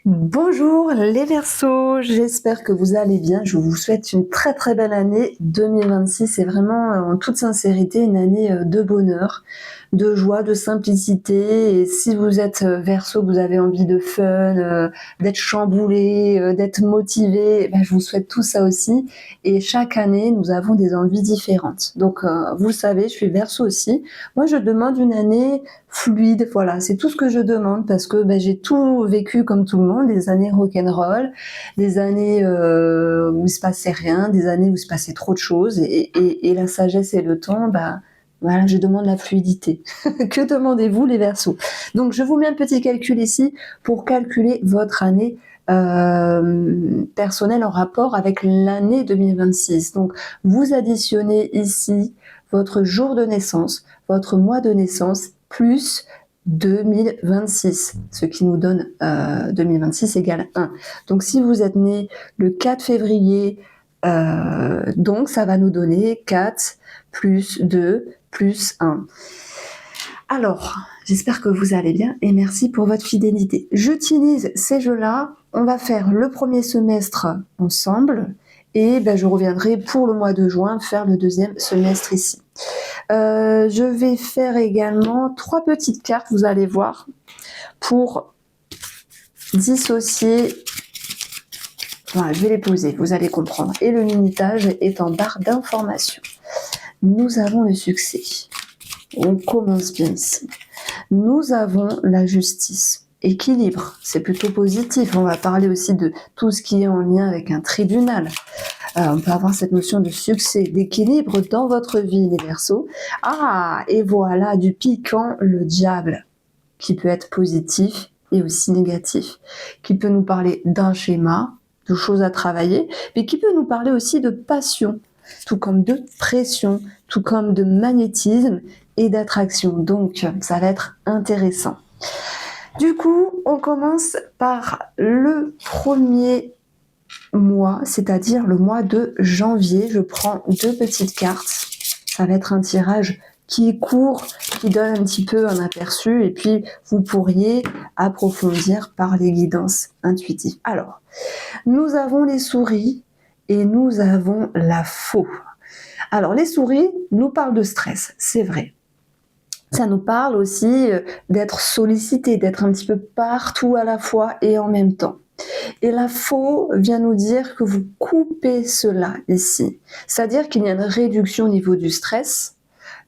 Bonjour les Verseaux, j'espère que vous allez bien. Je vous souhaite une très très belle année 2026. C'est vraiment en toute sincérité une année de bonheur, de joie, de simplicité. Et si vous êtes Verseau, vous avez envie de fun, d'être chamboulé, d'être motivé, ben, je vous souhaite tout ça aussi. Et chaque année, nous avons des envies différentes. Donc vous le savez, je suis Verseau aussi. Moi, je demande une année fluide, voilà, c'est tout ce que je demande parce que ben, j'ai tout vécu comme tout le monde, des années rock'n'roll, des années où il se passait rien, des années où il se passait trop de choses et la sagesse et le temps, ben, voilà, je demande la fluidité. Que demandez-vous les Verseaux? Donc je vous mets un petit calcul ici pour calculer votre année personnelle en rapport avec l'année 2026. Donc vous additionnez ici votre jour de naissance, votre mois de naissance, plus 2026, ce qui nous donne 2026 égale 1. Donc si vous êtes né le 4 février, donc ça va nous donner 4 plus 2 plus 1. Alors, j'espère que vous allez bien et merci pour votre fidélité. J'utilise ces jeux-là, on va faire le premier semestre ensemble et ben, je reviendrai pour le mois de juin faire le deuxième semestre ici. Je vais faire également 3 petites cartes, vous allez voir, pour dissocier. Voilà, je vais les poser, vous allez comprendre. Et le minutage est en barre d'informations. Nous avons le succès. On commence bien ici. Nous avons la justice. Équilibre, c'est plutôt positif. On va parler aussi de tout ce qui est en lien avec un tribunal. On peut avoir cette notion de succès, d'équilibre dans votre vie, les Verseaux. Ah, et voilà, du piquant, le diable, qui peut être positif et aussi négatif, qui peut nous parler d'un schéma, de choses à travailler, mais qui peut nous parler aussi de passion, tout comme de pression, tout comme de magnétisme et d'attraction. Donc, ça va être intéressant. Du coup, on commence par le premier mois, c'est-à-dire le mois de janvier. Je prends 2 petites cartes. Ça va être un tirage qui est court, qui donne un petit peu un aperçu et puis vous pourriez approfondir par les guidances intuitives. Alors, nous avons les souris et nous avons la faux. Alors, les souris nous parlent de stress, c'est vrai. Ça nous parle aussi d'être sollicité, d'être un petit peu partout à la fois et en même temps. Et la faux vient nous dire que vous coupez cela ici. C'est-à-dire qu'il y a une réduction au niveau du stress,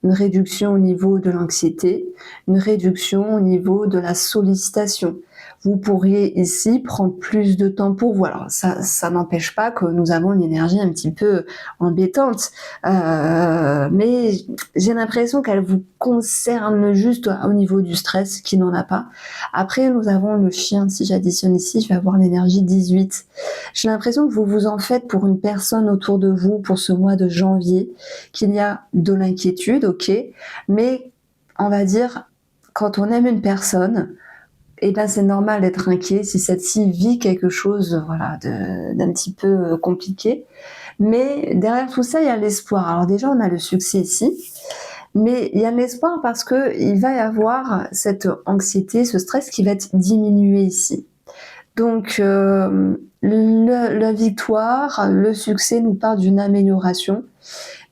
une réduction au niveau de l'anxiété, une réduction au niveau de la sollicitation. Vous pourriez ici prendre plus de temps pour vous. Alors ça n'empêche pas que nous avons une énergie un petit peu embêtante, mais j'ai l'impression qu'elle vous concerne juste au niveau du stress, qui n'en a pas. Après, nous avons le chien. Si j'additionne ici, je vais avoir l'énergie 18. J'ai l'impression que vous vous en faites pour une personne autour de vous pour ce mois de janvier, qu'il y a de l'inquiétude, ok, mais on va dire, quand on aime une personne, eh ben c'est normal d'être inquiet si celle-ci vit quelque chose, voilà, d'un petit peu compliqué. Mais derrière tout ça, il y a l'espoir. Alors déjà, on a le succès ici, mais il y a l'espoir parce que il va y avoir cette anxiété, ce stress qui va être diminué ici. Donc la victoire, le succès nous parle d'une amélioration.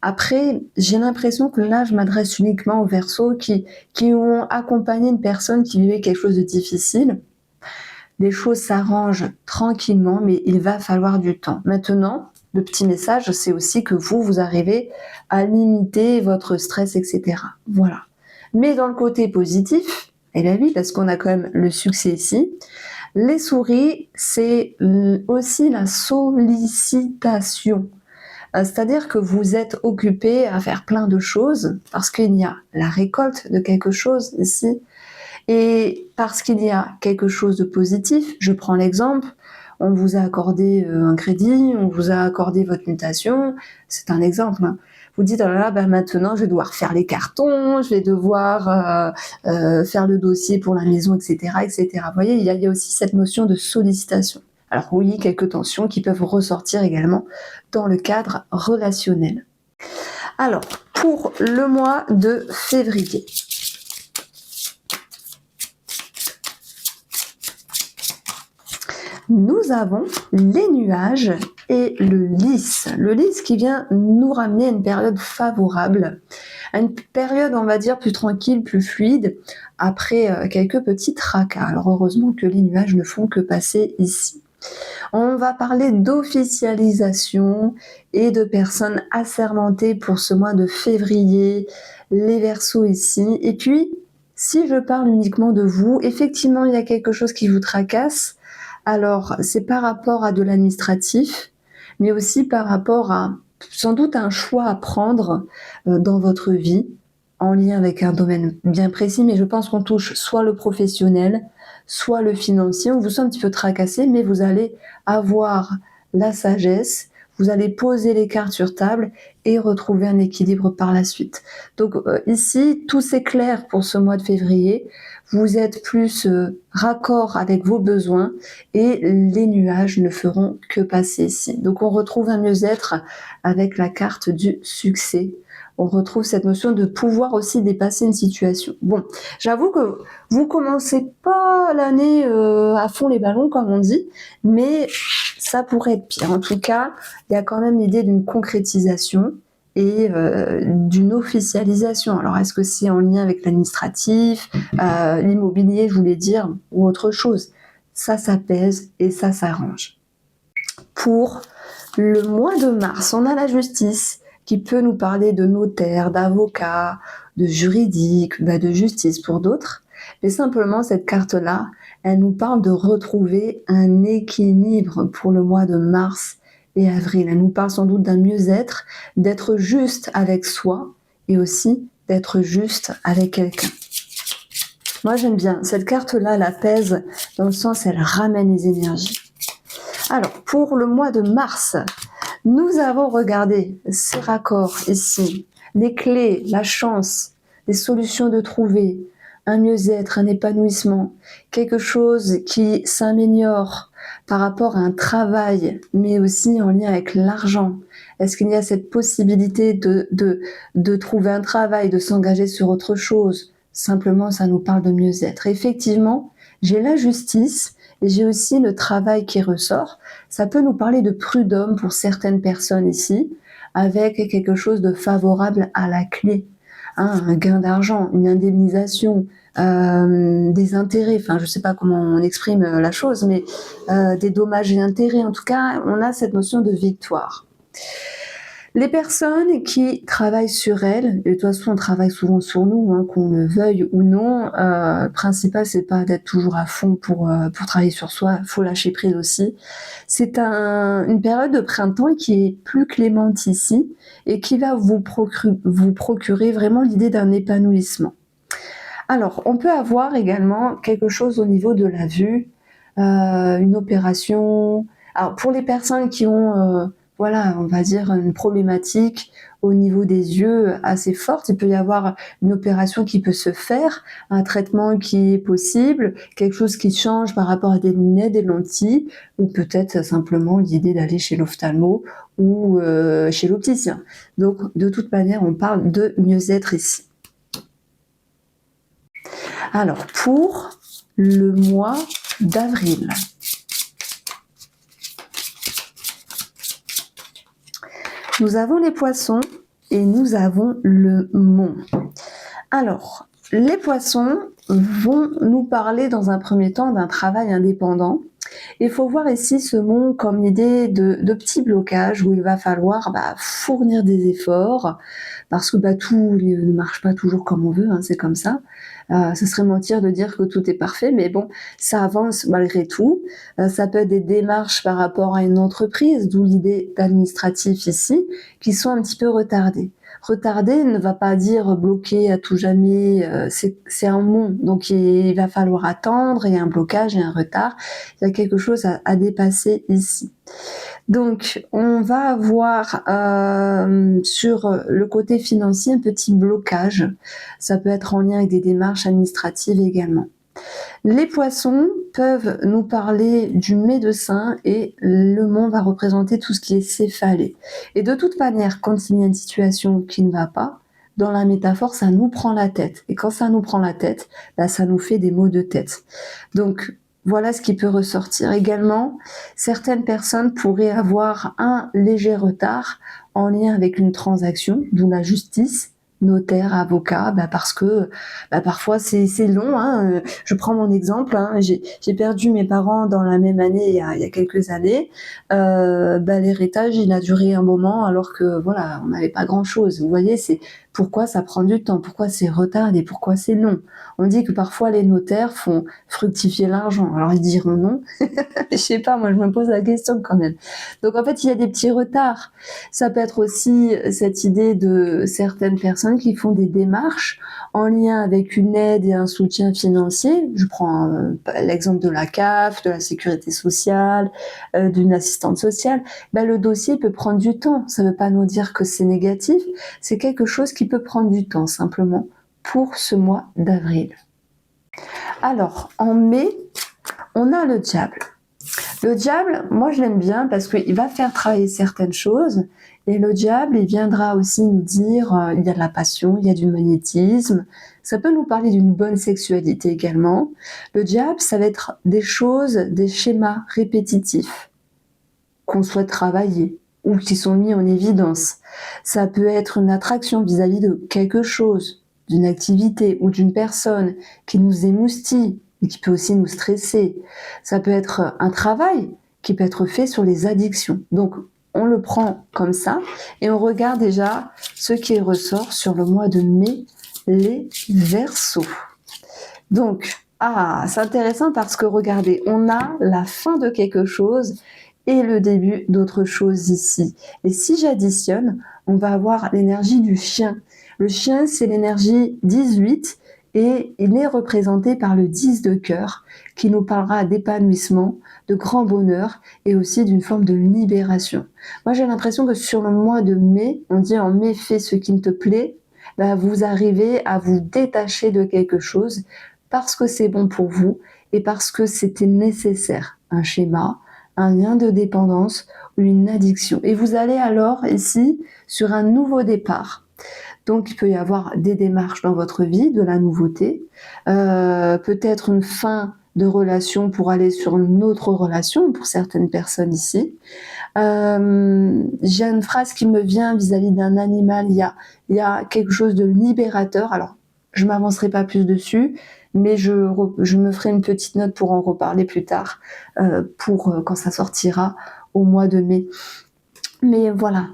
Après, j'ai l'impression que là, je m'adresse uniquement aux Verseaux qui ont accompagné une personne qui vivait quelque chose de difficile. Les choses s'arrangent tranquillement, mais il va falloir du temps. Maintenant, le petit message, c'est aussi que vous arrivez à limiter votre stress, etc. Voilà. Mais dans le côté positif, eh bien oui, parce qu'on a quand même le succès ici. Les souris, c'est aussi la sollicitation. C'est-à-dire que vous êtes occupé à faire plein de choses parce qu'il y a la récolte de quelque chose ici et parce qu'il y a quelque chose de positif. Je prends l'exemple, on vous a accordé un crédit, on vous a accordé votre mutation, c'est un exemple. Hein. Vous dites, oh là là, ben maintenant je vais devoir faire les cartons, je vais devoir faire le dossier pour la maison, etc. etc. Vous voyez, il y a aussi cette notion de sollicitation. Alors oui, quelques tensions qui peuvent ressortir également dans le cadre relationnel. Alors, pour le mois de février, nous avons les nuages et le lys. Le lys qui vient nous ramener à une période favorable, à une période, on va dire, plus tranquille, plus fluide, après quelques petits tracas. Alors heureusement que les nuages ne font que passer ici. On va parler d'officialisation et de personnes assermentées pour ce mois de février, les Verseaux ici. Et puis, si je parle uniquement de vous, effectivement, il y a quelque chose qui vous tracasse. Alors, c'est par rapport à de l'administratif, mais aussi par rapport à sans doute un choix à prendre dans votre vie, en lien avec un domaine bien précis, mais je pense qu'on touche soit le professionnel, soit le financier. On vous sent un petit peu tracassé, mais vous allez avoir la sagesse, vous allez poser les cartes sur table et retrouver un équilibre par la suite. Donc ici, tout s'éclaire pour ce mois de février. Vous êtes plus raccord avec vos besoins et les nuages ne feront que passer ici. Donc on retrouve un mieux-être avec la carte du succès. On retrouve cette notion de pouvoir aussi dépasser une situation. Bon, j'avoue que vous commencez pas l'année à fond les ballons, comme on dit, mais ça pourrait être pire. En tout cas, il y a quand même l'idée d'une concrétisation et d'une officialisation. Alors, est-ce que c'est en lien avec l'administratif, l'immobilier, je voulais dire, ou autre chose? Ça pèse et ça s'arrange. Pour le mois de mars, on a la justice qui peut nous parler de notaire, d'avocat, de juridique, de justice pour d'autres. Mais simplement, cette carte-là, elle nous parle de retrouver un équilibre pour le mois de mars et avril. Elle nous parle sans doute d'un mieux-être, d'être juste avec soi et aussi d'être juste avec quelqu'un. Moi, j'aime bien. Cette carte-là, elle apaise dans le sens, elle ramène les énergies. Alors, pour le mois de mars, nous avons regardé ces raccords ici, les clés, la chance, les solutions de trouver, un mieux-être, un épanouissement, quelque chose qui s'améliore par rapport à un travail, mais aussi en lien avec l'argent. Est-ce qu'il y a cette possibilité de trouver un travail, de s'engager sur autre chose? Simplement, ça nous parle de mieux-être. Effectivement, j'ai la justice et j'ai aussi le travail qui ressort. Ça peut nous parler de prud'homme pour certaines personnes ici, avec quelque chose de favorable à la clé. Un gain d'argent, une indemnisation, des intérêts, enfin je ne sais pas comment on exprime la chose, mais des dommages et intérêts. En tout cas, on a cette notion de victoire. Les personnes qui travaillent sur elles, et de toute façon on travaille souvent sur nous, qu'on le veuille ou non, le principal c'est pas d'être toujours à fond pour travailler sur soi, il faut lâcher prise aussi. C'est une période de printemps qui est plus clémente ici et qui va vous procurer vraiment l'idée d'un épanouissement. Alors, on peut avoir également quelque chose au niveau de la vue, une opération. Alors, pour les personnes qui ont on va dire une problématique au niveau des yeux assez forte, il peut y avoir une opération qui peut se faire, un traitement qui est possible, quelque chose qui change par rapport à des lunettes, des lentilles, ou peut-être simplement l'idée d'aller chez l'ophtalmo ou chez l'opticien. Donc, de toute manière, on parle de mieux-être ici. Alors, pour le mois d'avril, nous avons les poissons et nous avons le mont. Alors, les poissons vont nous parler dans un premier temps d'un travail indépendant. Il faut voir ici ce mont comme l'idée de petits blocages où il va falloir fournir des efforts parce que tout ne marche pas toujours comme on veut, c'est comme ça. Ce serait mentir de dire que tout est parfait, mais bon, ça avance malgré tout. Ça peut être des démarches par rapport à une entreprise, d'où l'idée d'administratif ici, qui sont un petit peu retardées. Retarder ne va pas dire bloquer à tout jamais, c'est un mont, donc il va falloir attendre, il y a un blocage, il y a un retard, il y a quelque chose à dépasser ici. Donc on va avoir sur le côté financier un petit blocage, ça peut être en lien avec des démarches administratives également. Les poissons peuvent nous parler du médecin et le mont va représenter tout ce qui est céphalée. Et de toute manière, quand il y a une situation qui ne va pas, dans la métaphore, ça nous prend la tête. Et quand ça nous prend la tête, ça nous fait des maux de tête. Donc, Voilà ce qui peut ressortir. Également, certaines personnes pourraient avoir un léger retard en lien avec une transaction, d'où la justice, notaire, avocat, parce que parfois c'est long. Je prends mon exemple. J'ai perdu mes parents dans la même année il y a quelques années. L'héritage, il a duré un moment alors que voilà, on n'avait pas grand-chose. Vous voyez, c'est pourquoi ça prend du temps, pourquoi c'est retardé, pourquoi c'est long. On dit que parfois les notaires font fructifier l'argent. Alors ils diront non. Je sais pas, moi je me pose la question quand même. Donc en fait, il y a des petits retards. Ça peut être aussi cette idée de certaines personnes qui font des démarches en lien avec une aide et un soutien financier. Je prends l'exemple de la CAF, de la sécurité sociale, d'une assistante sociale. Le dossier peut prendre du temps. Ça ne veut pas nous dire que c'est négatif. C'est quelque chose qui peut prendre du temps simplement pour ce mois d'avril. Alors, en mai, on a le diable. Le diable, moi je l'aime bien parce qu'il va faire travailler certaines choses. Et le diable, il viendra aussi nous dire, il y a de la passion, il y a du magnétisme. Ça peut nous parler d'une bonne sexualité également. Le diable, ça va être des choses, des schémas répétitifs qu'on souhaite travailler ou qui sont mis en évidence. Ça peut être une attraction vis-à-vis de quelque chose, d'une activité ou d'une personne qui nous émoustille et qui peut aussi nous stresser. Ça peut être un travail qui peut être fait sur les addictions. Donc, on le prend comme ça et on regarde déjà ce qui ressort sur le mois de mai, les Verseaux. Donc, c'est intéressant parce que regardez, on a la fin de quelque chose et le début d'autre chose ici. Et si j'additionne, on va avoir l'énergie du chien. Le chien, c'est l'énergie 18 et il est représenté par le 10 de cœur qui nous parlera d'épanouissement, de grand bonheur et aussi d'une forme de libération. Moi, j'ai l'impression que sur le mois de mai, on dit en mai, fais ce qui te plaît, vous arrivez à vous détacher de quelque chose parce que c'est bon pour vous et parce que c'était nécessaire. Un schéma, un lien de dépendance ou une addiction. Et vous allez alors ici sur un nouveau départ. Donc il peut y avoir des démarches dans votre vie, de la nouveauté, peut-être une fin de relation pour aller sur une autre relation pour certaines personnes ici. J'ai une phrase qui me vient vis-à-vis d'un animal, il y a quelque chose de libérateur. Alors je m'avancerai pas plus dessus, mais je me ferai une petite note pour en reparler plus tard, pour quand ça sortira au mois de mai. Mais voilà.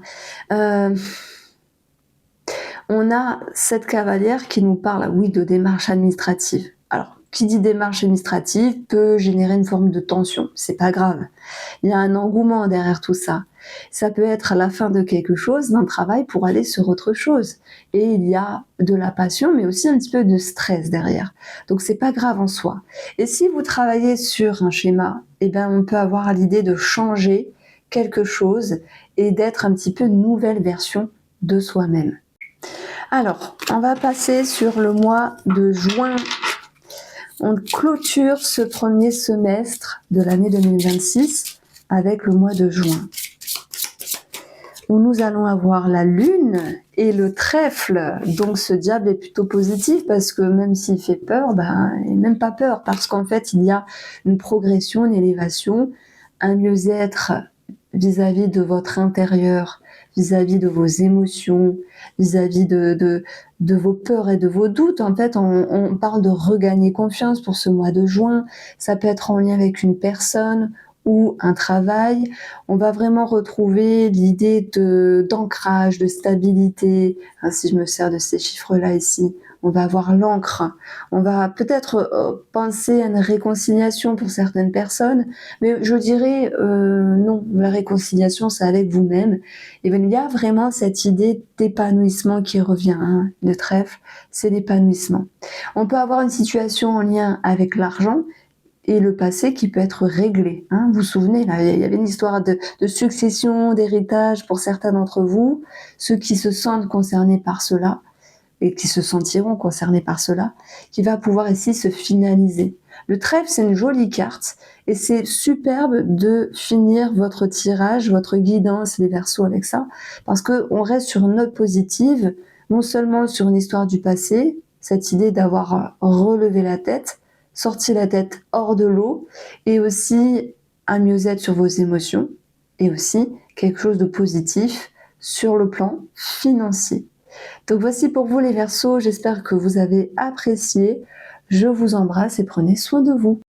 On a cette cavalière qui nous parle, oui, de démarche administrative. Alors, qui dit démarche administrative peut générer une forme de tension. C'est pas grave. Il y a un engouement derrière tout ça. Ça peut être à la fin de quelque chose, d'un travail pour aller sur autre chose. Et il y a de la passion, mais aussi un petit peu de stress derrière. Donc c'est pas grave en soi. Et si vous travaillez sur un schéma, on peut avoir l'idée de changer quelque chose et d'être un petit peu une nouvelle version de soi-même. Alors, on va passer sur le mois de juin. On clôture ce premier semestre de l'année 2026 avec le mois de juin, où nous allons avoir la lune et le trèfle. Donc ce diable est plutôt positif parce que même s'il fait peur, il n'est même pas peur parce qu'en fait il y a une progression, une élévation, un mieux-être vis-à-vis de votre intérieur, vis-à-vis de vos émotions, vis-à-vis de vos peurs et de vos doutes. En fait, on parle de regagner confiance pour ce mois de juin. Ça peut être en lien avec une personne ou un travail. On va vraiment retrouver l'idée d'ancrage, de stabilité. Si je me sers de ces chiffres-là ici, on va avoir l'ancre. On va peut-être penser à une réconciliation pour certaines personnes, mais je dirais non, la réconciliation, c'est avec vous-même. Et il y a vraiment cette idée d'épanouissement qui revient. Le trèfle, c'est l'épanouissement. On peut avoir une situation en lien avec l'argent et le passé qui peut être réglé. Vous vous souvenez, là, il y avait une histoire de succession, d'héritage pour certains d'entre vous, ceux qui se sentent concernés par cela, et qui se sentiront concernés par cela, qui va pouvoir ici se finaliser. Le trèfle, c'est une jolie carte et c'est superbe de finir votre tirage, votre guidance, les Verseaux avec ça, parce qu'on reste sur une note positive, non seulement sur une histoire du passé, cette idée d'avoir relevé la tête, sorti la tête hors de l'eau et aussi un mieux-être sur vos émotions et aussi quelque chose de positif sur le plan financier. Donc voici pour vous les Verseaux, j'espère que vous avez apprécié. Je vous embrasse et prenez soin de vous.